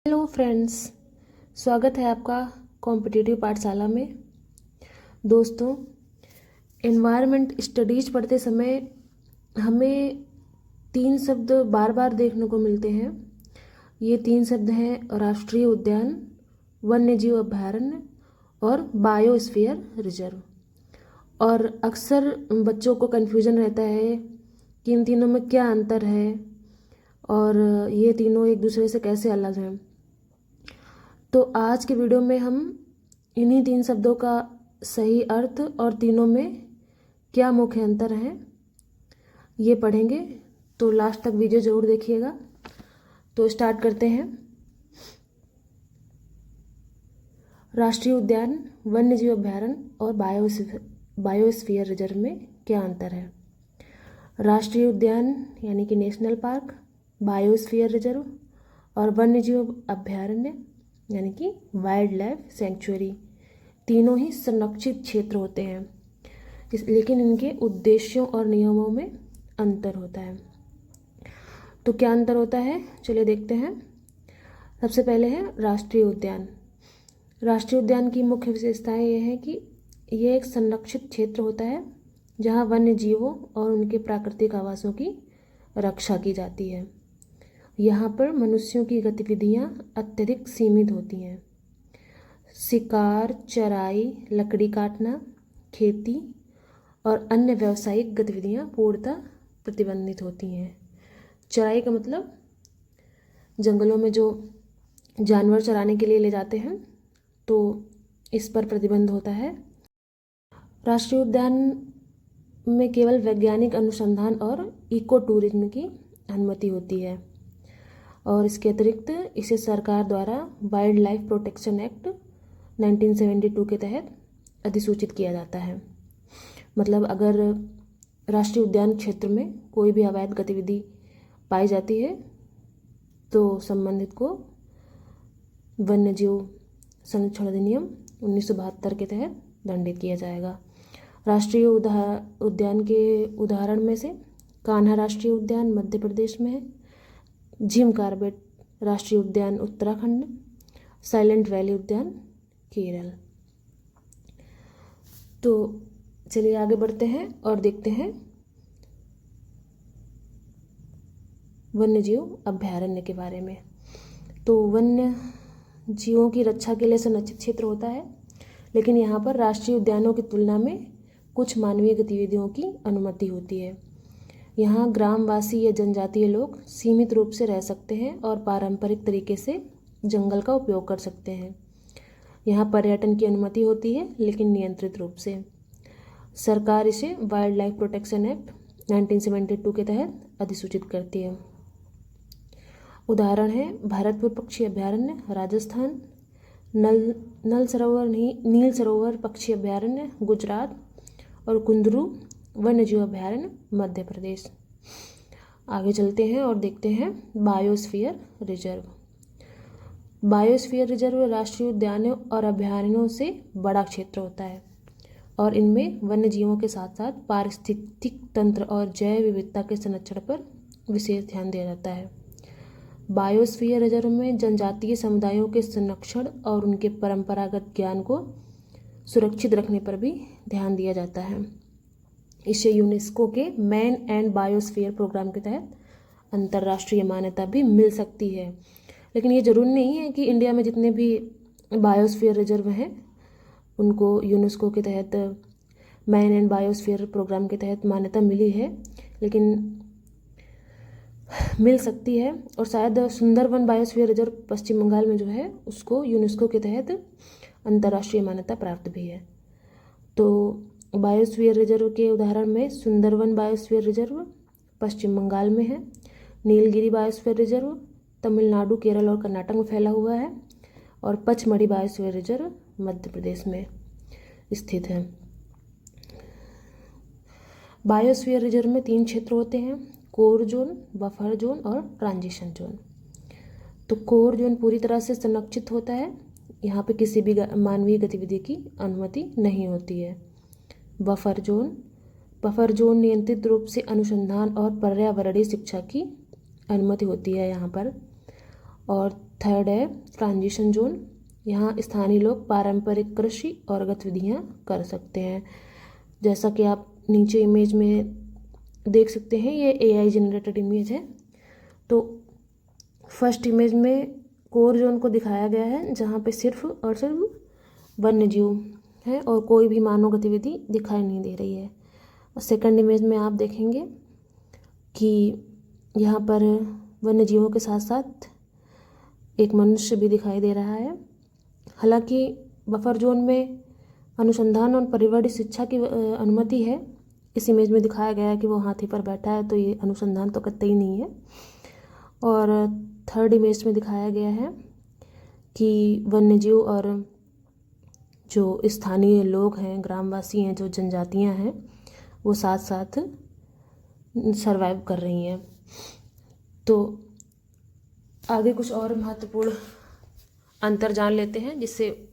Hello friends, स्वागत है आपका कॉम्पिटिटिव पाठशाला में। दोस्तों, एनवायरनमेंट स्टडीज पढ़ते समय हमें 3 शब्द बार बार देखने को मिलते हैं। ये 3 शब्द हैं राष्ट्रीय उद्यान, वन्यजीव अभयारण्य और बायोस्फीयर रिजर्व। और अक्सर बच्चों को कन्फ्यूजन रहता है कि इन तीनों में क्या अंतर है और ये तीनों एक दूसरे से कैसे अलग हैं। तो आज के वीडियो में हम इन्हीं 3 शब्दों का सही अर्थ और तीनों में क्या मुख्य अंतर हैं ये पढ़ेंगे। तो लास्ट तक वीडियो ज़रूर देखिएगा। तो स्टार्ट करते हैं। राष्ट्रीय उद्यान, वन्यजीव अभयारण्य और बायोस्फीयर रिजर्व में क्या अंतर है। राष्ट्रीय उद्यान यानी कि नेशनल पार्क, बायोस्फीयर रिजर्व और वन्यजीव अभयारण्य यानी कि वाइल्ड लाइफ सेंचुरी, तीनों ही संरक्षित क्षेत्र होते हैं, लेकिन इनके उद्देश्यों और नियमों में अंतर होता है। तो क्या अंतर होता है, चलिए देखते हैं। सबसे पहले है राष्ट्रीय उद्यान। राष्ट्रीय उद्यान की मुख्य विशेषताएं ये हैं कि यह एक संरक्षित क्षेत्र होता है जहां वन्य जीवों और उनके प्राकृतिक आवासों की रक्षा की जाती है। यहाँ पर मनुष्यों की गतिविधियाँ अत्यधिक सीमित होती हैं। शिकार, चराई, लकड़ी काटना, खेती और अन्य व्यावसायिक गतिविधियाँ पूर्णतः प्रतिबंधित होती हैं। चराई का मतलब जंगलों में जो जानवर चराने के लिए ले जाते हैं, तो इस पर प्रतिबंध होता है। राष्ट्रीय उद्यान में केवल वैज्ञानिक अनुसंधान और इको टूरिज्म की अनुमति होती है और इसके अतिरिक्त इसे सरकार द्वारा वाइल्ड लाइफ प्रोटेक्शन एक्ट 1972 के तहत अधिसूचित किया जाता है। मतलब अगर राष्ट्रीय उद्यान क्षेत्र में कोई भी अवैध गतिविधि पाई जाती है तो संबंधित को वन्यजीव संरक्षण अधिनियम 1972 के तहत दंडित किया जाएगा। राष्ट्रीय उद्यान के उदाहरण में से कान्हा राष्ट्रीय उद्यान मध्य प्रदेश में है, जिम कॉर्बेट राष्ट्रीय उद्यान उत्तराखंड, साइलेंट वैली उद्यान केरल। तो चलिए आगे बढ़ते हैं और देखते हैं वन्यजीव अभयारण्य के बारे में। तो वन्य जीवों की रक्षा के लिए संरक्षित क्षेत्र होता है, लेकिन यहाँ पर राष्ट्रीय उद्यानों की तुलना में कुछ मानवीय गतिविधियों की अनुमति होती है। यहाँ ग्रामवासी या जनजातीय लोग सीमित रूप से रह सकते हैं और पारंपरिक तरीके से जंगल का उपयोग कर सकते हैं। यहाँ पर्यटन की अनुमति होती है, लेकिन नियंत्रित रूप से। सरकार इसे वाइल्ड लाइफ प्रोटेक्शन एक्ट 1972 के तहत अधिसूचित करती है। उदाहरण है भरतपुर पक्षी अभयारण्य राजस्थान, नील सरोवर पक्षी अभयारण्य गुजरात और कुंदरू वन्यजीव अभयारण्य मध्य प्रदेश। आगे चलते हैं और देखते हैं बायोस्फीयर रिजर्व। बायोस्फीयर रिजर्व राष्ट्रीय उद्यानों और अभयारण्यों से बड़ा क्षेत्र होता है और इनमें वन्य जीवों के साथ साथ पारिस्थितिक तंत्र और जैव विविधता के संरक्षण पर विशेष ध्यान दिया जाता है। बायोस्फीयर रिजर्व में जनजातीय समुदायों के संरक्षण और उनके परंपरागत ज्ञान को सुरक्षित रखने पर भी ध्यान दिया जाता है। इसे यूनेस्को के मैन एंड बायोस्फीयर प्रोग्राम के तहत अंतर्राष्ट्रीय मान्यता भी मिल सकती है। लेकिन ये जरूरी नहीं है कि इंडिया में जितने भी बायोस्फीयर रिजर्व हैं उनको यूनेस्को के तहत मैन एंड बायोस्फीयर प्रोग्राम के तहत मान्यता मिली है, लेकिन मिल सकती है। और शायद सुंदरवन बायोस्फीयर रिजर्व पश्चिम बंगाल में जो है उसको यूनेस्को के तहत अंतर्राष्ट्रीय मान्यता प्राप्त भी है। तो बायोस्फीयर रिजर्व के उदाहरण में सुंदरवन बायोस्फीयर रिजर्व पश्चिम बंगाल में है, नीलगिरी बायोस्फीयर रिजर्व तमिलनाडु, केरल और कर्नाटक में फैला हुआ है और पचमढ़ी बायोस्फीयर रिजर्व मध्य प्रदेश में स्थित है। बायोस्फीयर रिजर्व में 3 क्षेत्र होते हैं, कोर जोन, बफर जोन और ट्रांजिशन जोन। तो कोर जोन पूरी तरह से संरक्षित होता है, यहाँ पे किसी भी मानवीय गतिविधि की अनुमति नहीं होती है। बफर जोन नियंत्रित रूप से अनुसंधान और पर्यावरणीय शिक्षा की अनुमति होती है यहाँ पर। और थर्ड है ट्रांजिशन जोन, यहाँ स्थानीय लोग पारंपरिक कृषि और गतिविधियाँ कर सकते हैं। जैसा कि आप नीचे इमेज में देख सकते हैं, ये AI जनरेटेड इमेज है। तो फर्स्ट इमेज में कोर जोन को दिखाया गया है, जहाँ पे सिर्फ और सिर्फ वन्य जीव है और कोई भी मानव गतिविधि दिखाई नहीं दे रही है। और सेकंड इमेज में आप देखेंगे कि यहाँ पर वन्य जीवों के साथ साथ एक मनुष्य भी दिखाई दे रहा है। हालांकि बफर जोन में अनुसंधान और परिवार शिक्षा की अनुमति है। इस इमेज में दिखाया गया है कि वो हाथी पर बैठा है, तो ये अनुसंधान तो कतई नहीं है। और थर्ड इमेज में दिखाया गया है कि वन्यजीव और जो स्थानीय लोग हैं, ग्रामवासी हैं, जो जनजातियां हैं, वो साथ साथ सरवाइव कर रही हैं। तो आगे कुछ और महत्वपूर्ण अंतर जान लेते हैं, जिससे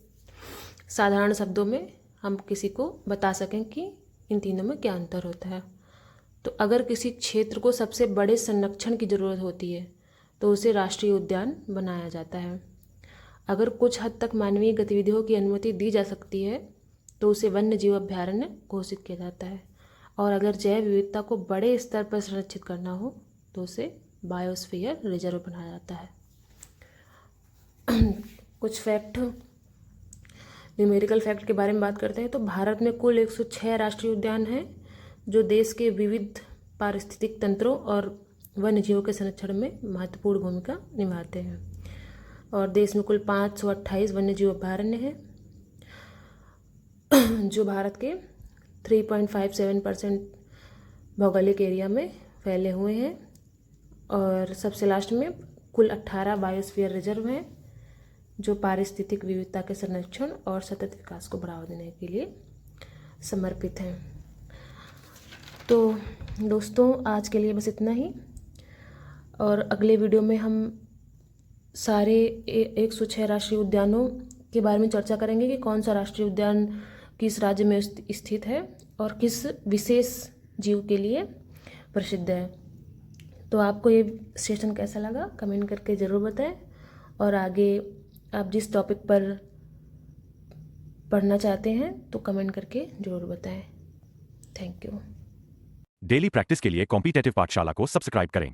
साधारण शब्दों में हम किसी को बता सकें कि इन तीनों में क्या अंतर होता है। तो अगर किसी क्षेत्र को सबसे बड़े संरक्षण की ज़रूरत होती है तो उसे राष्ट्रीय उद्यान बनाया जाता है। अगर कुछ हद तक मानवीय गतिविधियों की अनुमति दी जा सकती है तो उसे वन्य जीव अभयारण्य घोषित किया जाता है। और अगर जैव विविधता को बड़े स्तर पर संरक्षित करना हो तो उसे बायोस्फीयर रिजर्व बनाया जाता है। कुछ फैक्ट, न्यूमेरिकल फैक्ट के बारे में बात करते हैं। तो भारत में कुल 106 राष्ट्रीय उद्यान हैं जो देश के विविध पारिस्थितिक तंत्रों और वन्य जीवों के संरक्षण में महत्वपूर्ण भूमिका निभाते हैं। और देश में कुल 528 वन्य जीव अभयारण्य हैं जो भारत के 3.57% भौगोलिक एरिया में फैले हुए हैं। और सबसे लास्ट में कुल 18 बायोस्फीयर रिजर्व हैं जो पारिस्थितिक विविधता के संरक्षण और सतत विकास को बढ़ावा देने के लिए समर्पित हैं। तो दोस्तों, आज के लिए बस इतना ही। और अगले वीडियो में हम सारे 106 राष्ट्रीय उद्यानों के बारे में चर्चा करेंगे कि कौन सा राष्ट्रीय उद्यान किस राज्य में स्थित है और किस विशेष जीव के लिए प्रसिद्ध है। तो आपको ये सेशन कैसा लगा कमेंट करके ज़रूर बताएं। और आगे आप जिस टॉपिक पर पढ़ना चाहते हैं तो कमेंट करके ज़रूर बताएं। Thank you. डेली प्रैक्टिस के लिए कॉम्पिटिटिव पाठशाला को सब्सक्राइब करें।